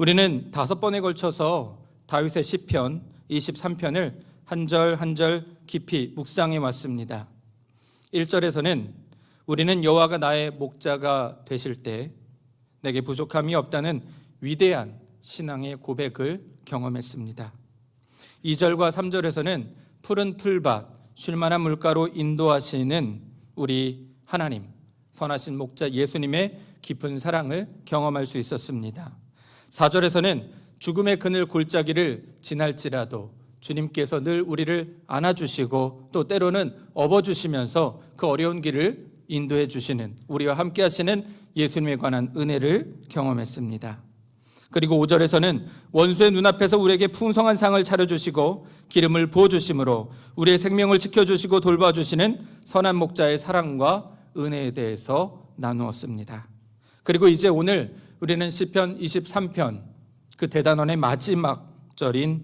우리는 5번에 걸쳐서 다윗의 시편 23편을 한 절 한 절 깊이 묵상해 왔습니다. 1절에서는 우리는 여호와가 나의 목자가 되실 때 내게 부족함이 없다는 위대한 신앙의 고백을 경험했습니다. 2절과 3절에서는 푸른 풀밭, 쉴만한 물가로 인도하시는 우리 하나님, 선하신 목자 예수님의 깊은 사랑을 경험할 수 있었습니다. 4절에서는 죽음의 그늘 골짜기를 지날지라도 주님께서 늘 우리를 안아주시고 또 때로는 업어주시면서 그 어려운 길을 인도해 주시는, 우리와 함께 하시는 예수님에 관한 은혜를 경험했습니다. 그리고 5절에서는 원수의 눈앞에서 우리에게 풍성한 상을 차려주시고 기름을 부어주심으로 우리의 생명을 지켜주시고 돌봐주시는 선한 목자의 사랑과 은혜에 대해서 나누었습니다. 그리고 이제 오늘 우리는 시편 23편 그 대단원의 마지막 절인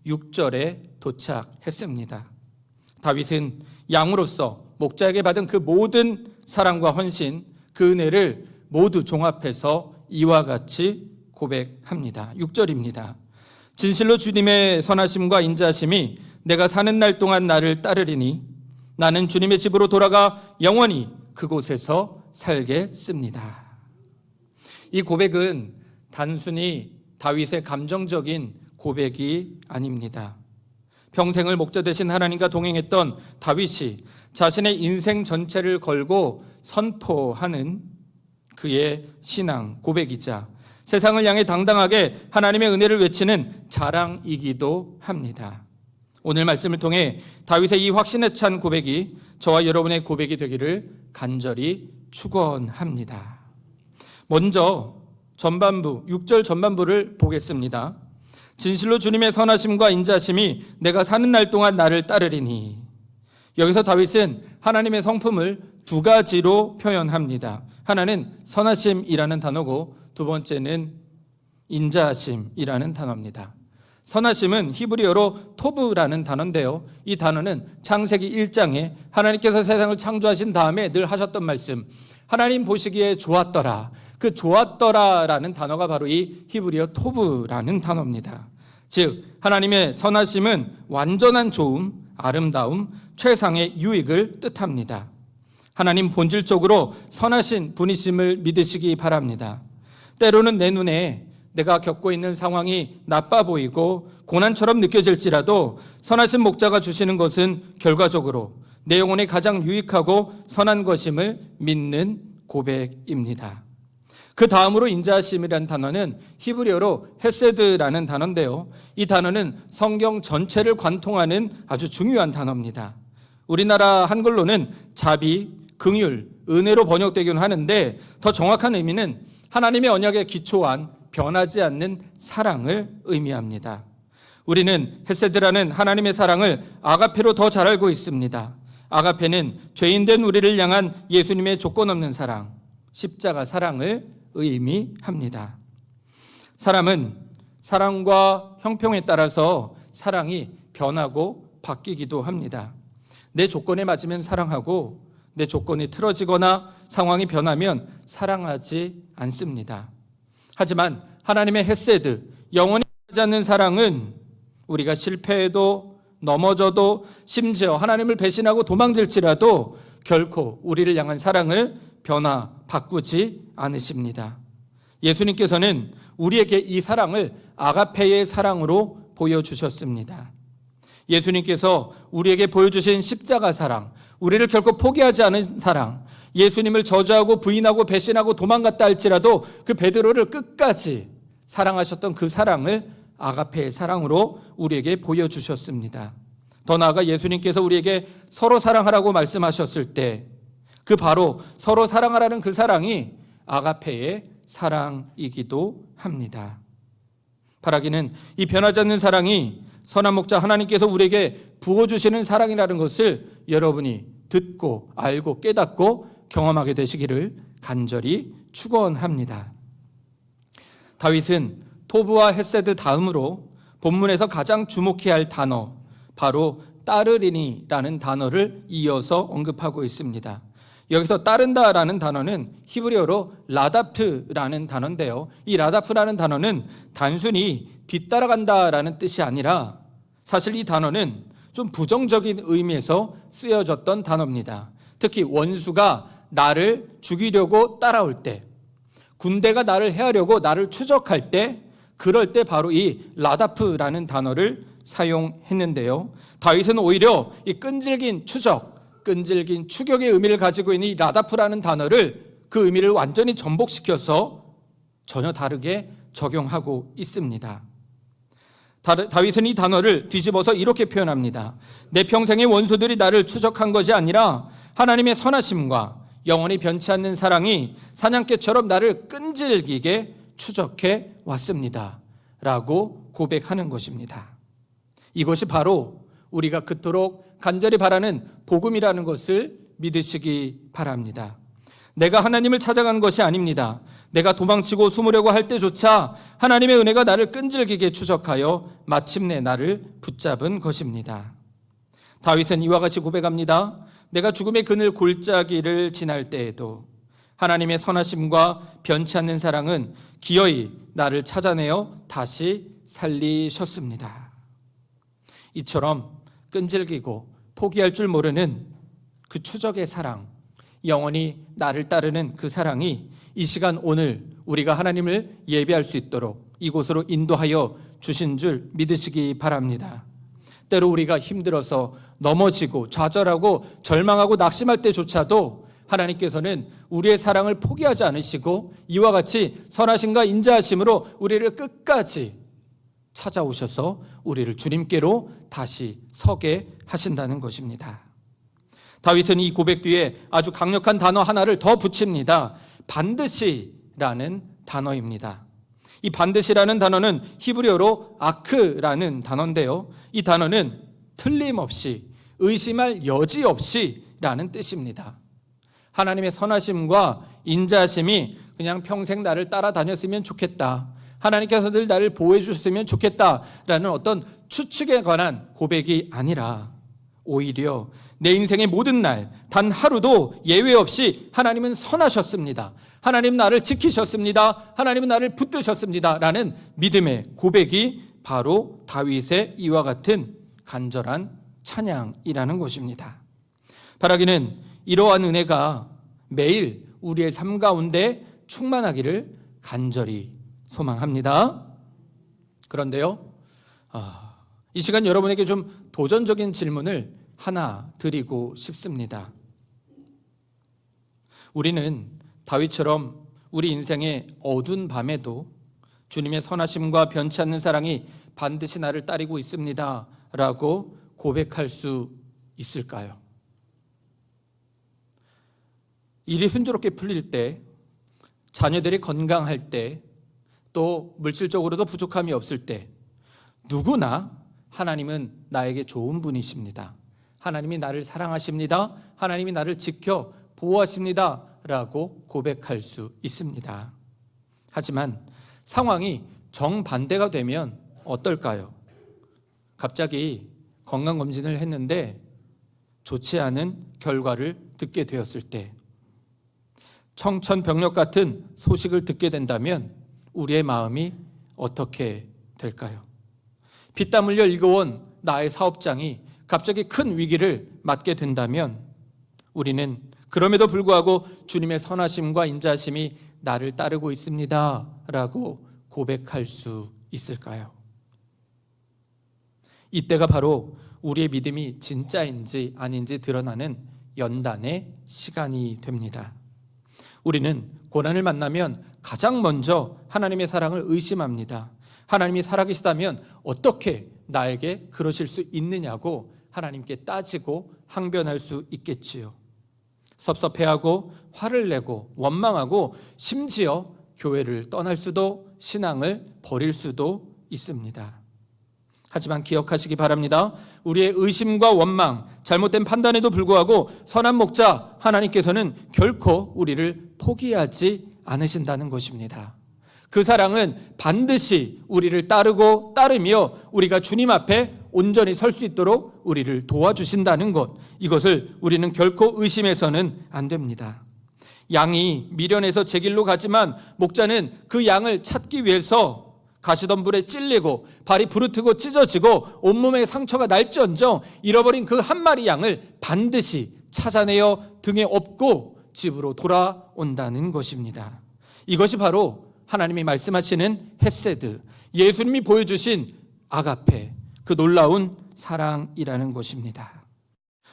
6절에 도착했습니다. 다윗은 양으로서 목자에게 받은 그 모든 사랑과 헌신, 그 은혜를 모두 종합해서 이와 같이 고백합니다. 6절입니다. 진실로 주님의 선하심과 인자하심이 내가 사는 날 동안 나를 따르리니 나는 주님의 집으로 돌아가 영원히 그곳에서 살겠습니다. 이 고백은 단순히 다윗의 감정적인 고백이 아닙니다. 평생을 목자 되신 하나님과 동행했던 다윗이 자신의 인생 전체를 걸고 선포하는 그의 신앙 고백이자 세상을 향해 당당하게 하나님의 은혜를 외치는 자랑이기도 합니다. 오늘 말씀을 통해 다윗의 이 확신에 찬 고백이 저와 여러분의 고백이 되기를 간절히 축원합니다. 먼저 전반부, 6절 전반부를 보겠습니다. 진실로 주님의 선하심과 인자하심이 내가 사는 날 동안 나를 따르리니. 여기서 다윗은 하나님의 성품을 두 가지로 표현합니다. 하나는 선하심이라는 단어고 두 번째는 인자하심이라는 단어입니다. 선하심은 히브리어로 토브라는 단어인데요, 이 단어는 창세기 1장에 하나님께서 세상을 창조하신 다음에 늘 하셨던 말씀, 하나님 보시기에 좋았더라, 그 좋았더라라는 단어가 바로 이 히브리어 토브라는 단어입니다. 즉 하나님의 선하심은 완전한 좋음, 아름다움, 최상의 유익을 뜻합니다. 하나님 본질적으로 선하신 분이심을 믿으시기 바랍니다. 때로는 내 눈에 내가 겪고 있는 상황이 나빠 보이고 고난처럼 느껴질지라도 선하신 목자가 주시는 것은 결과적으로 내 영혼에 가장 유익하고 선한 것임을 믿는 고백입니다. 그 다음으로 인자하심이라는 단어는 히브리어로 헤세드라는 단어인데요, 이 단어는 성경 전체를 관통하는 아주 중요한 단어입니다. 우리나라 한글로는 자비, 긍휼, 은혜로 번역되긴 하는데 더 정확한 의미는 하나님의 언약에 기초한 변하지 않는 사랑을 의미합니다. 우리는 헤세드라는 하나님의 사랑을 아가페로 더 잘 알고 있습니다. 아가페는 죄인된 우리를 향한 예수님의 조건 없는 사랑, 십자가 사랑을 의미합니다. 사람은 사랑과 형평에 따라서 사랑이 변하고 바뀌기도 합니다. 내 조건에 맞으면 사랑하고 내 조건이 틀어지거나 상황이 변하면 사랑하지 않습니다. 하지만 하나님의 헤세드, 영원히 하지 않는 사랑은 우리가 실패해도 넘어져도 심지어 하나님을 배신하고 도망질지라도 결코 우리를 향한 사랑을 바꾸지 않으십니다. 예수님께서는 우리에게 이 사랑을 아가페의 사랑으로 보여주셨습니다. 예수님께서 우리에게 보여주신 십자가 사랑, 우리를 결코 포기하지 않은 사랑, 예수님을 저주하고 부인하고 배신하고 도망갔다 할지라도 그 베드로를 끝까지 사랑하셨던 그 사랑을 아가페의 사랑으로 우리에게 보여주셨습니다. 더 나아가 예수님께서 우리에게 서로 사랑하라고 말씀하셨을 때 그 바로 서로 사랑하라는 그 사랑이 아가페의 사랑이기도 합니다. 바라기는 이 변하지 않는 사랑이 선한 목자 하나님께서 우리에게 부어주시는 사랑이라는 것을 여러분이 듣고 알고 깨닫고 경험하게 되시기를 간절히 축원합니다. 다윗은 토브와 헤세드 다음으로 본문에서 가장 주목해야 할 단어, 바로 따르리니라는 단어를 이어서 언급하고 있습니다. 여기서 따른다라는 단어는 히브리어로 라다프라는 단어인데요. 이 라다프라는 단어는 단순히 뒤따라간다라는 뜻이 아니라 사실 이 단어는 좀 부정적인 의미에서 쓰여졌던 단어입니다. 특히 원수가 나를 죽이려고 따라올 때, 군대가 나를 해하려고 나를 추적할 때, 그럴 때 바로 이 라다프라는 단어를 사용했는데요. 다윗은 오히려 이 끈질긴 추적, 끈질긴 추격의 의미를 가지고 있는 이 라다프라는 단어를 그 의미를 완전히 전복시켜서 전혀 다르게 적용하고 있습니다. 다윗은 이 단어를 뒤집어서 이렇게 표현합니다. 내 평생의 원수들이 나를 추적한 것이 아니라 하나님의 선하심과 영원히 변치 않는 사랑이 사냥개처럼 나를 끈질기게 추적해 왔습니다 라고 고백하는 것입니다. 이것이 바로 우리가 그토록 간절히 바라는 복음이라는 것을 믿으시기 바랍니다. 내가 하나님을 찾아간 것이 아닙니다. 내가 도망치고 숨으려고 할 때조차 하나님의 은혜가 나를 끈질기게 추적하여 마침내 나를 붙잡은 것입니다. 다윗은 이와 같이 고백합니다. 내가 죽음의 그늘 골짜기를 지날 때에도 하나님의 선하심과 변치 않는 사랑은 기어이 나를 찾아내어 다시 살리셨습니다. 이처럼 끈질기고 포기할 줄 모르는 그 추적의 사랑, 영원히 나를 따르는 그 사랑이 이 시간 오늘 우리가 하나님을 예배할 수 있도록 이곳으로 인도하여 주신 줄 믿으시기 바랍니다. 때로 우리가 힘들어서 넘어지고 좌절하고 절망하고 낙심할 때조차도 하나님께서는 우리의 사랑을 포기하지 않으시고 이와 같이 선하심과 인자하심으로 우리를 끝까지 찾아오셔서 우리를 주님께로 다시 서게 하신다는 것입니다. 다윗은 이 고백 뒤에 아주 강력한 단어 하나를 더 붙입니다. 반드시라는 단어입니다. 이 반드시라는 단어는 히브리어로 아크라는 단어인데요. 이 단어는 틀림없이, 의심할 여지 없이라는 뜻입니다. 하나님의 선하심과 인자하심이 그냥 평생 나를 따라다녔으면 좋겠다, 하나님께서 늘 나를 보호해 주셨으면 좋겠다라는 어떤 추측에 관한 고백이 아니라 오히려 내 인생의 모든 날 단 하루도 예외 없이 하나님은 선하셨습니다. 하나님 나를 지키셨습니다. 하나님은 나를 붙드셨습니다 라는 믿음의 고백이 바로 다윗의 이와 같은 간절한 찬양이라는 것입니다. 바라기는 이러한 은혜가 매일 우리의 삶 가운데 충만하기를 간절히 소망합니다. 그런데요, 이 시간 여러분에게 좀 도전적인 질문을 하나 드리고 싶습니다. 우리는 다윗처럼 우리 인생의 어두운 밤에도 주님의 선하심과 변치 않는 사랑이 반드시 나를 따르고 있습니다 라고 고백할 수 있을까요? 일이 순조롭게 풀릴 때, 자녀들이 건강할 때, 또 물질적으로도 부족함이 없을 때 누구나 하나님은 나에게 좋은 분이십니다. 하나님이 나를 사랑하십니다. 하나님이 나를 지켜 보호하십니다 라고 고백할 수 있습니다. 하지만 상황이 정반대가 되면 어떨까요? 갑자기 건강검진을 했는데 좋지 않은 결과를 듣게 되었을 때, 청천벽력 같은 소식을 듣게 된다면 우리의 마음이 어떻게 될까요? 피땀 흘려 일궈온 나의 사업장이 갑자기 큰 위기를 맞게 된다면 우리는 그럼에도 불구하고 주님의 선하심과 인자하심이 나를 따르고 있습니다 라고 고백할 수 있을까요? 이때가 바로 우리의 믿음이 진짜인지 아닌지 드러나는 연단의 시간이 됩니다. 우리는 고난을 만나면 가장 먼저 하나님의 사랑을 의심합니다. 하나님이 살아계시다면 어떻게 나에게 그러실 수 있느냐고 하나님께 따지고 항변할 수 있겠지요. 섭섭해하고 화를 내고 원망하고 심지어 교회를 떠날 수도, 신앙을 버릴 수도 있습니다. 하지만 기억하시기 바랍니다. 우리의 의심과 원망, 잘못된 판단에도 불구하고 선한 목자 하나님께서는 결코 우리를 포기하지 않으신다는 것입니다. 그 사랑은 반드시 우리를 따르고 따르며 우리가 주님 앞에 온전히 설 수 있도록 우리를 도와주신다는 것, 이것을 우리는 결코 의심해서는 안 됩니다. 양이 미련해서 제 길로 가지만 목자는 그 양을 찾기 위해서 가시덤불에 찔리고 발이 부르트고 찢어지고 온몸에 상처가 날지언정 잃어버린 그 한 마리 양을 반드시 찾아내어 등에 업고 집으로 돌아온다는 것입니다. 이것이 바로 하나님이 말씀하시는 헤세드, 예수님이 보여주신 아가페, 그 놀라운 사랑이라는 것입니다.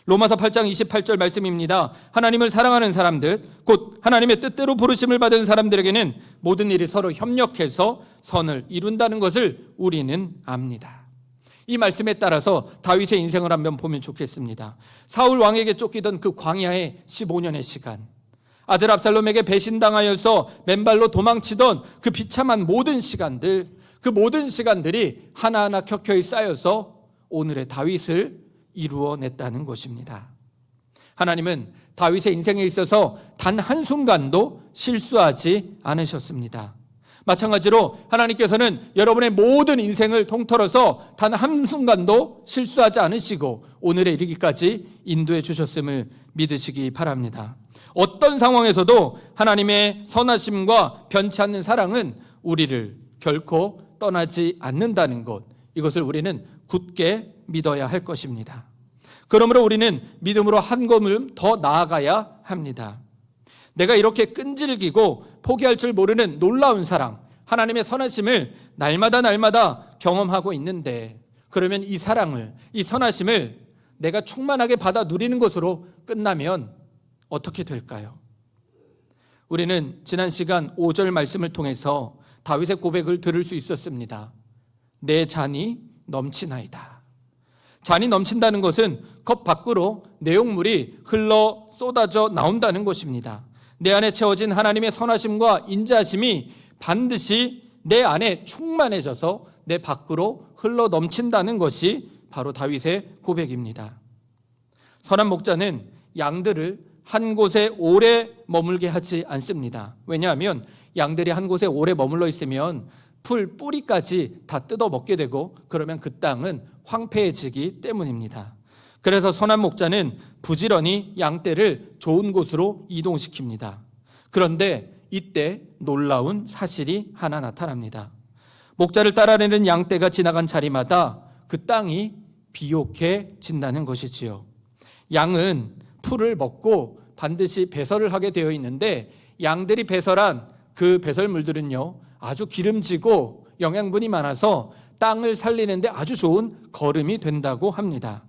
로마서 8장 28절 말씀입니다. 하나님을 사랑하는 사람들, 곧 하나님의 뜻대로 부르심을 받은 사람들에게는 모든 일이 서로 협력해서 선을 이룬다는 것을 우리는 압니다. 이 말씀에 따라서 다윗의 인생을 한번 보면 좋겠습니다. 사울 왕에게 쫓기던 그 광야의 15년의 시간, 아들 압살롬에게 배신당하여서 맨발로 도망치던 그 비참한 모든 시간들, 그 모든 시간들이 하나하나 켜켜이 쌓여서 오늘의 다윗을 이루어냈다는 것입니다. 하나님은 다윗의 인생에 있어서 단 한순간도 실수하지 않으셨습니다. 마찬가지로 하나님께서는 여러분의 모든 인생을 통틀어서 단 한순간도 실수하지 않으시고 오늘에 이르기까지 인도해 주셨음을 믿으시기 바랍니다. 어떤 상황에서도 하나님의 선하심과 변치 않는 사랑은 우리를 결코 떠나지 않는다는 것, 이것을 우리는 굳게 믿어야 할 것입니다. 그러므로 우리는 믿음으로 한 걸음 더 나아가야 합니다. 내가 이렇게 끈질기고 포기할 줄 모르는 놀라운 사랑, 하나님의 선하심을 날마다 경험하고 있는데, 그러면 이 사랑을, 이 선하심을 내가 충만하게 받아 누리는 것으로 끝나면 어떻게 될까요? 우리는 지난 시간 5절 말씀을 통해서 다윗의 고백을 들을 수 있었습니다. 내 잔이 넘치나이다. 잔이 넘친다는 것은 컵 밖으로 내용물이 흘러 쏟아져 나온다는 것입니다. 내 안에 채워진 하나님의 선하심과 인자하심이 반드시 내 안에 충만해져서 내 밖으로 흘러 넘친다는 것이 바로 다윗의 고백입니다. 선한 목자는 양들을 한 곳에 오래 머물게 하지 않습니다. 왜냐하면 양들이 한 곳에 오래 머물러 있으면 풀 뿌리까지 다 뜯어 먹게 되고 그러면 그 땅은 황폐해지기 때문입니다. 그래서 선한 목자는 부지런히 양떼를 좋은 곳으로 이동시킵니다. 그런데 이때 놀라운 사실이 하나 나타납니다. 목자를 따라내는 양떼가 지나간 자리마다 그 땅이 비옥해진다는 것이지요. 양은 풀을 먹고 반드시 배설을 하게 되어 있는데 양들이 배설한 그 배설물들은요, 아주 기름지고 영양분이 많아서 땅을 살리는데 아주 좋은 거름이 된다고 합니다.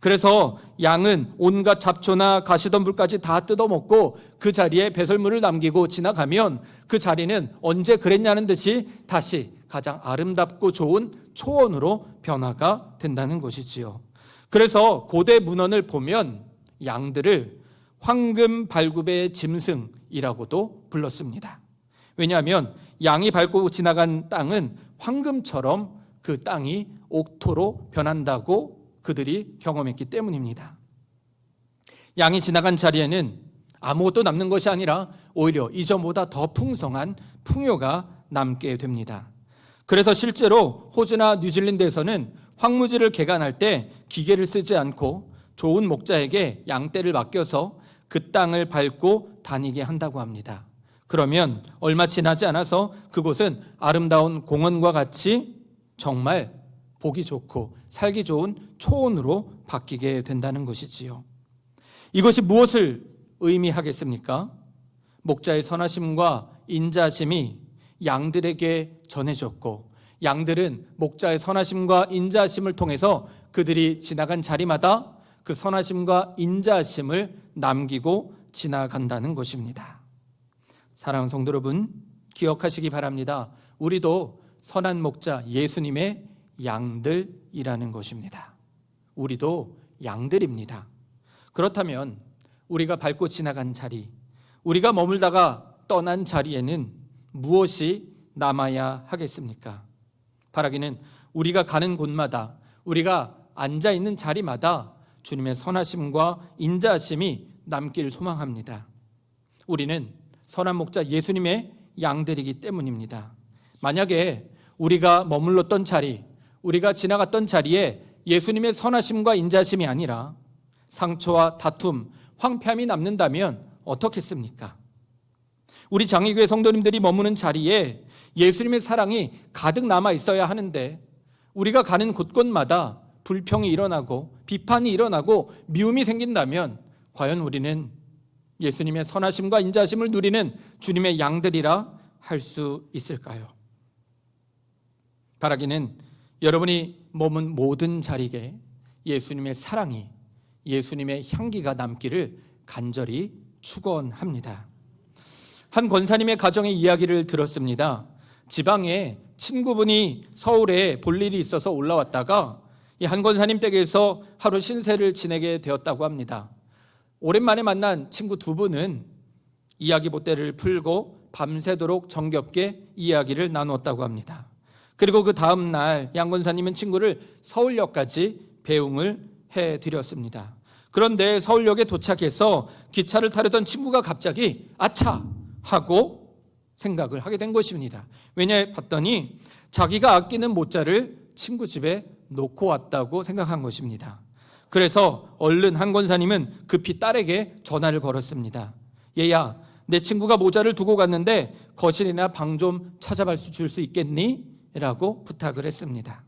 그래서 양은 온갖 잡초나 가시덤불까지 다 뜯어먹고 그 자리에 배설물을 남기고 지나가면 그 자리는 언제 그랬냐는 듯이 다시 가장 아름답고 좋은 초원으로 변화가 된다는 것이지요. 그래서 고대 문헌을 보면 양들을 황금 발굽의 짐승이라고도 불렀습니다. 왜냐하면 양이 밟고 지나간 땅은 황금처럼 그 땅이 옥토로 변한다고 그들이 경험했기 때문입니다. 양이 지나간 자리에는 아무것도 남는 것이 아니라 오히려 이전보다 더 풍성한 풍요가 남게 됩니다. 그래서 실제로 호주나 뉴질랜드에서는 황무지를 개간할 때 기계를 쓰지 않고 좋은 목자에게 양떼를 맡겨서 그 땅을 밟고 다니게 한다고 합니다. 그러면 얼마 지나지 않아서 그곳은 아름다운 공원과 같이 정말 보기 좋고 살기 좋은 초원으로 바뀌게 된다는 것이지요. 이것이 무엇을 의미하겠습니까? 목자의 선하심과 인자하심이 양들에게 전해졌고 양들은 목자의 선하심과 인자하심을 통해서 그들이 지나간 자리마다 그 선하심과 인자하심을 남기고 지나간다는 것입니다. 사랑하는 성도 여러분, 기억하시기 바랍니다. 우리도 선한 목자 예수님의 양들이라는 것입니다. 우리도 양들입니다. 그렇다면 우리가 밟고 지나간 자리, 우리가 머물다가 떠난 자리에는 무엇이 남아야 하겠습니까? 바라기는 우리가 가는 곳마다, 우리가 앉아있는 자리마다 주님의 선하심과 인자하심이 남길 소망합니다. 우리는 선한 목자 예수님의 양들이기 때문입니다. 만약에 우리가 머물렀던 자리, 우리가 지나갔던 자리에 예수님의 선하심과 인자심이 아니라 상처와 다툼, 황폐함이 남는다면 어떻겠습니까? 우리 장애교회 성도님들이 머무는 자리에 예수님의 사랑이 가득 남아 있어야 하는데 우리가 가는 곳곳마다 불평이 일어나고 비판이 일어나고 미움이 생긴다면 과연 우리는 예수님의 선하심과 인자심을 누리는 주님의 양들이라 할 수 있을까요? 바라기는 여러분이 머문 모든 자리에 예수님의 사랑이, 예수님의 향기가 남기를 간절히 축원합니다. 한 권사님의 가정의 이야기를 들었습니다. 지방에 친구분이 서울에 볼 일이 있어서 올라왔다가 이 한 권사님 댁에서 하루 신세를 지내게 되었다고 합니다. 오랜만에 만난 친구 두 분은 이야기 보따리를 풀고 밤새도록 정겹게 이야기를 나누었다고 합니다. 그리고 그 다음 날 양 권사님은 친구를 서울역까지 배웅을 해드렸습니다. 그런데 서울역에 도착해서 기차를 타려던 친구가 갑자기 아차! 하고 생각을 하게 된 것입니다. 왜냐 봤더니 자기가 아끼는 모자를 친구 집에 놓고 왔다고 생각한 것입니다. 그래서 얼른 한 권사님은 급히 딸에게 전화를 걸었습니다. 얘야, 내 친구가 모자를 두고 갔는데 거실이나 방 좀 찾아봐 줄 수 있겠니? 라고 부탁을 했습니다.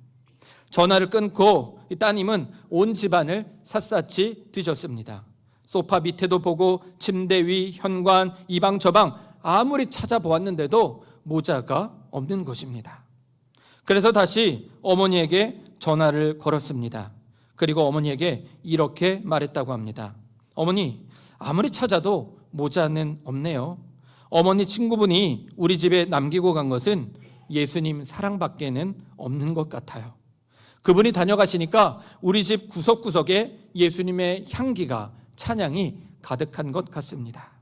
전화를 끊고 이 따님은 온 집안을 샅샅이 뒤졌습니다. 소파 밑에도 보고 침대 위, 현관, 이 방 저 방 아무리 찾아보았는데도 모자가 없는 것입니다. 그래서 다시 어머니에게 전화를 걸었습니다. 그리고 어머니에게 이렇게 말했다고 합니다. 어머니, 아무리 찾아도 모자는 없네요. 어머니 친구분이 우리 집에 남기고 간 것은 예수님 사랑밖에는 없는 것 같아요. 그분이 다녀가시니까 우리 집 구석구석에 예수님의 향기가, 찬양이 가득한 것 같습니다.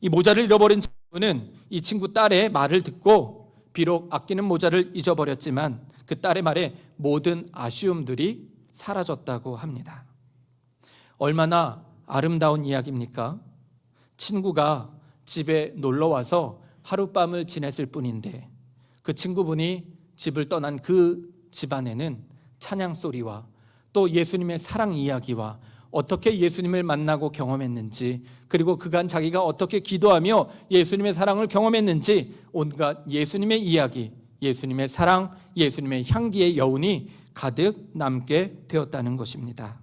이 모자를 잃어버린 친구는 이 친구 딸의 말을 듣고 비록 아끼는 모자를 잊어버렸지만 그 딸의 말에 모든 아쉬움들이 사라졌다고 합니다. 얼마나 아름다운 이야기입니까? 친구가 집에 놀러와서 하룻밤을 지냈을 뿐인데 그 친구분이 집을 떠난 그 집안에는 찬양 소리와 또 예수님의 사랑 이야기와 어떻게 예수님을 만나고 경험했는지, 그리고 그간 자기가 어떻게 기도하며 예수님의 사랑을 경험했는지 온갖 예수님의 이야기, 예수님의 사랑, 예수님의 향기의 여운이 가득 남게 되었다는 것입니다.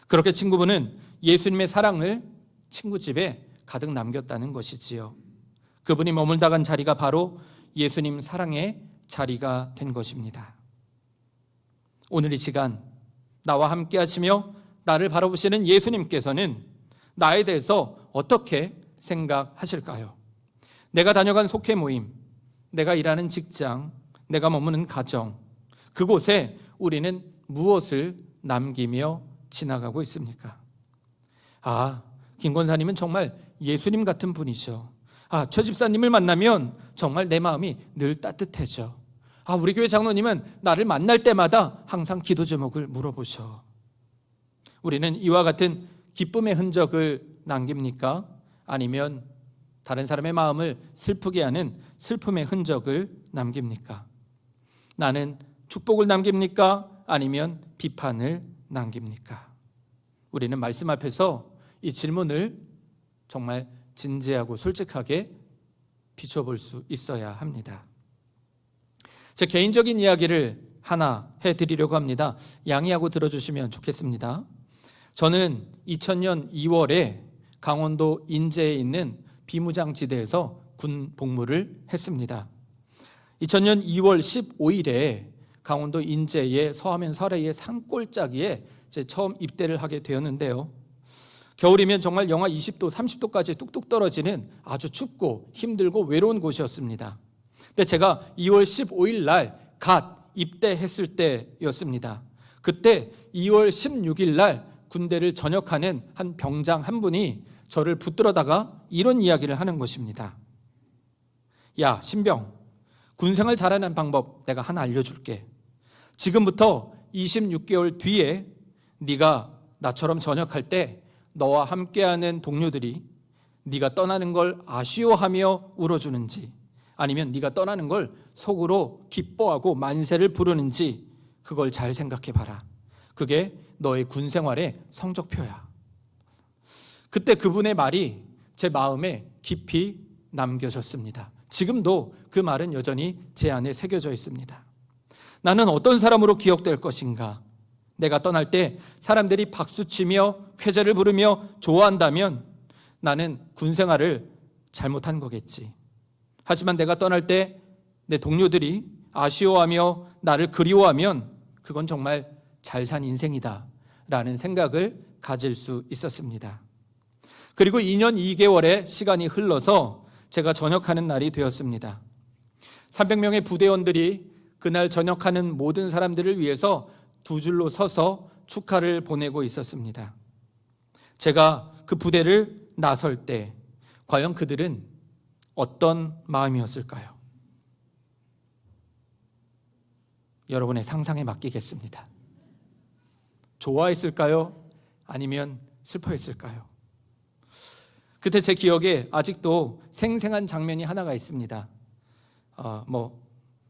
그렇게 친구분은 예수님의 사랑을 친구 집에 가득 남겼다는 것이지요. 그분이 머물다 간 자리가 바로 예수님 사랑의 자리가 된 것입니다. 오늘 이 시간 나와 함께 하시며 나를 바라보시는 예수님께서는 나에 대해서 어떻게 생각하실까요? 내가 다녀간 속회 모임, 내가 일하는 직장, 내가 머무는 가정, 그곳에 우리는 무엇을 남기며 지나가고 있습니까? 아, 김 권사님은 정말 예수님 같은 분이죠. 아, 최 집사님을 만나면 정말 내 마음이 늘 따뜻해져. 아, 우리 교회 장로님은 나를 만날 때마다 항상 기도 제목을 물어보셔. 우리는 이와 같은 기쁨의 흔적을 남깁니까? 아니면 다른 사람의 마음을 슬프게 하는 슬픔의 흔적을 남깁니까? 나는 축복을 남깁니까? 아니면 비판을 남깁니까? 우리는 말씀 앞에서 이 질문을 정말 진지하고 솔직하게 비춰볼 수 있어야 합니다. 제 개인적인 이야기를 하나 해드리려고 합니다. 양해하고 들어주시면 좋겠습니다. 저는 2000년 2월에 강원도 인제에 있는 비무장지대에서 군 복무를 했습니다. 2000년 2월 15일에 강원도 인제의 서하면 설해의 산골짜기에 처음 입대를 하게 되었는데요. 겨울이면 정말 영하 20도, 30도까지 뚝뚝 떨어지는 아주 춥고 힘들고 외로운 곳이었습니다. 근데 제가 2월 15일 날 갓 입대했을 때였습니다. 그때 2월 16일 날 군대를 전역하는 한 병장 한 분이 저를 붙들어다가 이런 이야기를 하는 것입니다. 야, 신병, 군생활 잘하는 방법 내가 하나 알려줄게. 지금부터 26개월 뒤에 네가 나처럼 전역할 때 너와 함께하는 동료들이 네가 떠나는 걸 아쉬워하며 울어주는지, 아니면 네가 떠나는 걸 속으로 기뻐하고 만세를 부르는지 그걸 잘 생각해 봐라. 그게 너의 군 생활의 성적표야. 그때 그분의 말이 제 마음에 깊이 남겨졌습니다. 지금도 그 말은 여전히 제 안에 새겨져 있습니다. 나는 어떤 사람으로 기억될 것인가? 내가 떠날 때 사람들이 박수치며 쾌재를 부르며 좋아한다면 나는 군 생활을 잘못한 거겠지. 하지만 내가 떠날 때 내 동료들이 아쉬워하며 나를 그리워하면 그건 정말 잘 산 인생이다 라는 생각을 가질 수 있었습니다. 그리고 2년 2개월의 시간이 흘러서 제가 전역하는 날이 되었습니다. 300명의 부대원들이 그날 전역하는 모든 사람들을 위해서 두 줄로 서서 축하를 보내고 있었습니다. 제가 그 부대를 나설 때 과연 그들은 어떤 마음이었을까요? 여러분의 상상에 맡기겠습니다. 좋아했을까요? 아니면 슬퍼했을까요? 그때 제 기억에 아직도 생생한 장면이 하나가 있습니다.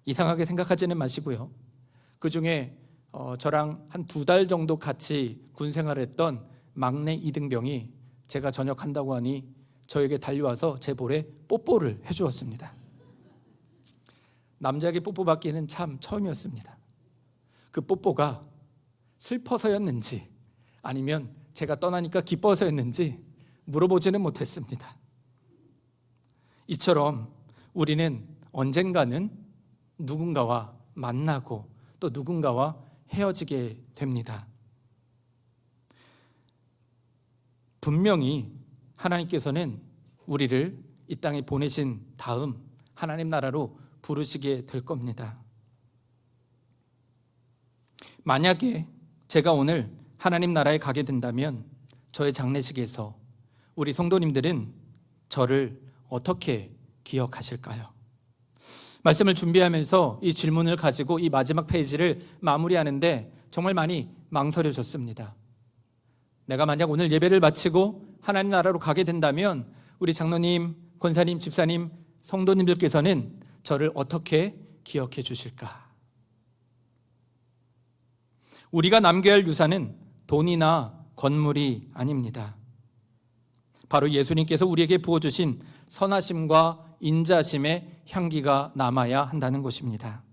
이상하게 생각하지는 마시고요. 그 중에 저랑 한 2달 정도 같이 군 생활을 했던 막내 이등병이 제가 전역한다고 하니 저에게 달려와서 제 볼에 뽀뽀를 해주었습니다. 남자에게 뽀뽀받기는 참 처음이었습니다. 그 뽀뽀가 슬퍼서였는지 아니면 제가 떠나니까 기뻐서였는지 물어보지는 못했습니다. 이처럼 우리는 언젠가는 누군가와 만나고 또 누군가와 헤어지게 됩니다. 분명히 하나님께서는 우리를 이 땅에 보내신 다음 하나님 나라로 부르시게 될 겁니다. 만약에 제가 오늘 하나님 나라에 가게 된다면 저의 장례식에서 우리 성도님들은 저를 어떻게 기억하실까요? 말씀을 준비하면서 이 질문을 가지고 이 마지막 페이지를 마무리하는데 정말 많이 망설여졌습니다. 내가 만약 오늘 예배를 마치고 하나님 나라로 가게 된다면 우리 장로님, 권사님, 집사님, 성도님들께서는 저를 어떻게 기억해 주실까? 우리가 남겨야 할 유산은 돈이나 건물이 아닙니다. 바로 예수님께서 우리에게 부어주신 선하심과 인자심의 향기가 남아야 한다는 것입니다.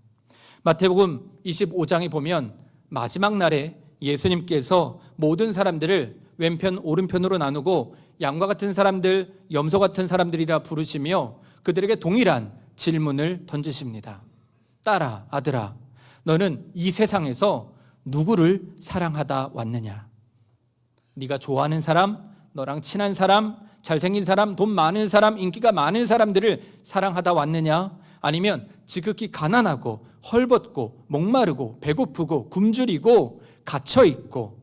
마태복음 25장에 보면 마지막 날에 예수님께서 모든 사람들을 왼편 오른편으로 나누고 양과 같은 사람들, 염소 같은 사람들이라 부르시며 그들에게 동일한 질문을 던지십니다. 딸아, 아들아, 너는 이 세상에서 누구를 사랑하다 왔느냐? 네가 좋아하는 사람, 너랑 친한 사람, 잘생긴 사람, 돈 많은 사람, 인기가 많은 사람들을 사랑하다 왔느냐? 아니면 지극히 가난하고 헐벗고 목마르고 배고프고 굶주리고 갇혀있고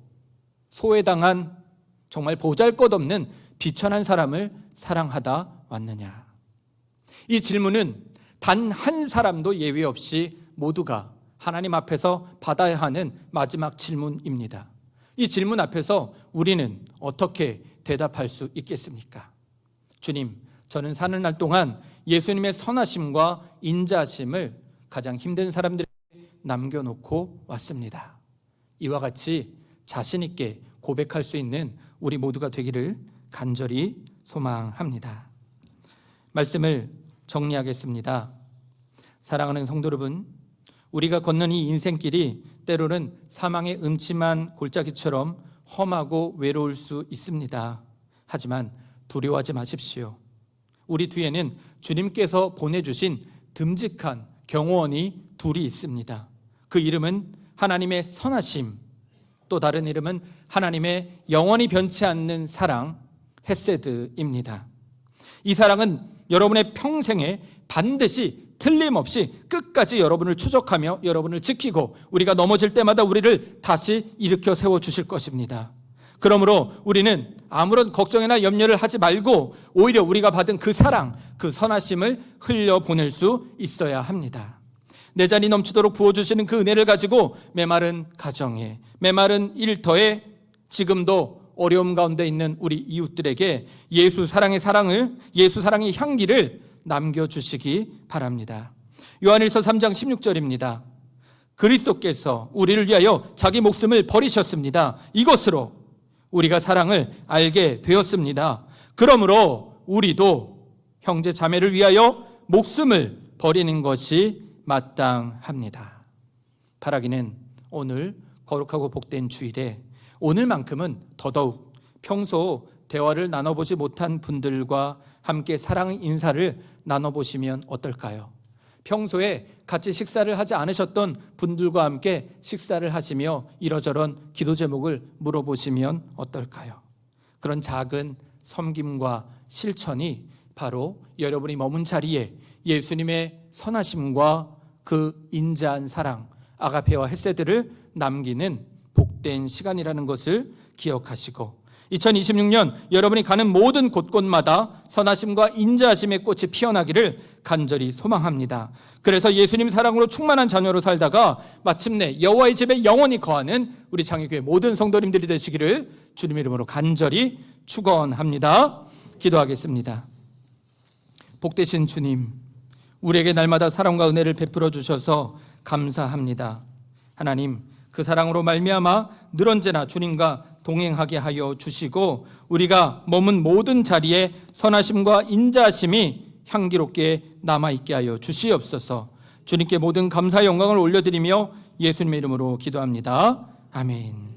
소외당한 정말 보잘것없는 비천한 사람을 사랑하다 왔느냐? 이 질문은 단 한 사람도 예외 없이 모두가 하나님 앞에서 받아야 하는 마지막 질문입니다. 이 질문 앞에서 우리는 어떻게 대답할 수 있겠습니까? 주님, 저는 사는 날 동안 예수님의 선하심과 인자심을 가장 힘든 사람들에게 남겨놓고 왔습니다. 이와 같이 자신 있게 고백할 수 있는 우리 모두가 되기를 간절히 소망합니다. 말씀을 정리하겠습니다. 사랑하는 성도 여러분, 우리가 걷는 이 인생길이 때로는 사망의 음침한 골짜기처럼 험하고 외로울 수 있습니다. 하지만 두려워하지 마십시오. 우리 뒤에는 주님께서 보내주신 듬직한 경호원이 둘이 있습니다. 그 이름은 하나님의 선하심, 또 다른 이름은 하나님의 영원히 변치 않는 사랑, 헤세드입니다. 이 사랑은 여러분의 평생에 반드시 틀림없이 끝까지 여러분을 추적하며 여러분을 지키고 우리가 넘어질 때마다 우리를 다시 일으켜 세워주실 것입니다. 그러므로 우리는 아무런 걱정이나 염려를 하지 말고 오히려 우리가 받은 그 사랑, 그 선하심을 흘려보낼 수 있어야 합니다. 내 잔이 넘치도록 부어주시는 그 은혜를 가지고 메마른 가정에, 메마른 일터에 지금도 어려움 가운데 있는 우리 이웃들에게 예수 사랑의 사랑을, 예수 사랑의 향기를 남겨주시기 바랍니다. 요한일서 3장 16절입니다. 그리스도께서 우리를 위하여 자기 목숨을 버리셨습니다. 이것으로 우리가 사랑을 알게 되었습니다. 그러므로 우리도 형제 자매를 위하여 목숨을 버리는 것이 마땅합니다. 바라기는 오늘 거룩하고 복된 주일에 오늘만큼은 더더욱 평소 대화를 나눠보지 못한 분들과 함께 사랑 인사를 나눠보시면 어떨까요? 평소에 같이 식사를 하지 않으셨던 분들과 함께 식사를 하시며 이러저런 기도 제목을 물어보시면 어떨까요? 그런 작은 섬김과 실천이 바로 여러분이 머문 자리에 예수님의 선하심과 그 인자한 사랑, 아가페와 헤세드를 남기는 복된 시간이라는 것을 기억하시고 2026년 여러분이 가는 모든 곳곳마다 선하심과 인자하심의 꽃이 피어나기를 간절히 소망합니다. 그래서 예수님 사랑으로 충만한 자녀로 살다가 마침내 여호와의 집에 영원히 거하는 우리 장애교회 모든 성도님들이 되시기를 주님의 이름으로 간절히 축원합니다. 기도하겠습니다. 복되신 주님, 우리에게 날마다 사랑과 은혜를 베풀어 주셔서 감사합니다. 하나님, 그 사랑으로 말미암아 늘 언제나 주님과 동행하게 하여 주시고 우리가 머문 모든 자리에 선하심과 인자하심이 향기롭게 남아있게 하여 주시옵소서. 주님께 모든 감사 영광을 올려드리며 예수님의 이름으로 기도합니다. 아멘.